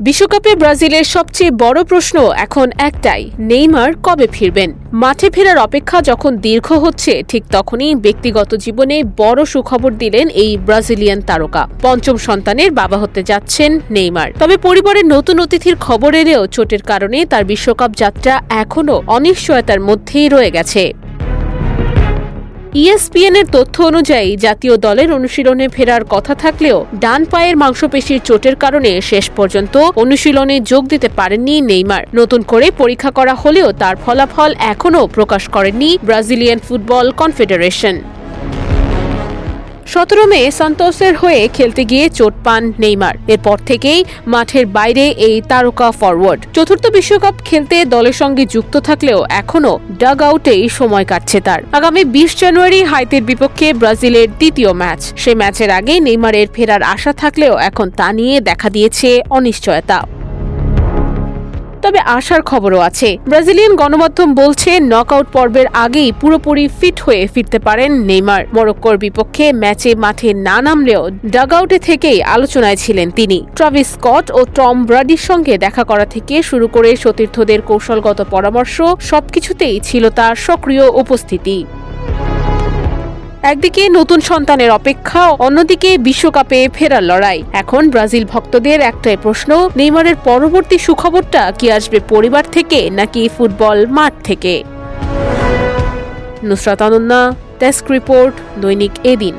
বিশ্বকাপে ব্রাজিলের সবচেয়ে বড় প্রশ্ন এখন একটাই, নেইমার কবে ফিরবেন। মাঠে ফেরার অপেক্ষা যখন দীর্ঘ হচ্ছে, ঠিক তখনই ব্যক্তিগত জীবনে বড় সুখবর দিলেন এই ব্রাজিলিয়ান তারকা। পঞ্চম সন্তানের বাবা হতে যাচ্ছেন নেইমার। তবে পরিবারের নতুন অতিথির খবর এলেও চোটের কারণে তার বিশ্বকাপ যাত্রা এখনও অনিশ্চয়তার মধ্যেই রয়ে গেছে। ESPN-এর তথ্য অনুযায়ী জাতীয় দলের অনুশীলনে ফেরার কথা থাকলেও ডান পায়ের মাংসপেশির চোটের কারণে শেষ পর্যন্ত অনুশীলনে যোগ দিতে পারেননি নেইমার। নতুন করে পরীক্ষা করা হলেও তার ফলাফল এখনও প্রকাশ করেননি ব্রাজিলিয়ান ফুটবল কনফেডারেশন। 17 মে সান্তোসের হয়ে খেলতে গিয়ে চোট পান নেইমার। এরপর থেকেই মাঠের বাইরে এই তারকা ফরওয়ার্ড। চতুর্থ বিশ্বকাপ খেলতে দলের সঙ্গে যুক্ত থাকলেও এখনও ডাগ আউটেই সময় কাটছে তার। আগামী 20 জানুয়ারি হাইতির বিপক্ষে ব্রাজিলের দ্বিতীয় ম্যাচ। সে ম্যাচের আগে নেইমারের ফেরার আশা থাকলেও এখন তা নিয়ে দেখা দিয়েছে অনিশ্চয়তা। তবে আশার খবরও আছে। ব্রাজিলিয়ান গণমাধ্যম বলছে নকআউট পর্বের আগেই পুরোপুরি ফিট হয়ে ফিরতে পারেন নেইমার। মরক্কোর বিপক্ষে ম্যাচে মাঠে না নামলেও ডাগআউটে থেকেই আলোচনায় ছিলেন তিনি। ট্রাভিস স্কট ও টম ব্রাডির সঙ্গে দেখা করা থেকে শুরু করে সতীর্থদের কৌশলগত পরামর্শ, সবকিছুতেই ছিল তার সক্রিয় উপস্থিতি। একদিকে নতুন সন্তানের অপেক্ষা, অন্যদিকে বিশ্বকাপে ফেরার লড়াই। এখন ব্রাজিল ভক্তদের একটাই প্রশ্ন, নেইমারের পরবর্তী সুখবরটা কি আসবে পরিবার থেকে নাকি ফুটবল মাঠ থেকে? নুসরাত আনন্না, ডেস্ক রিপোর্ট, দৈনিক এদিন।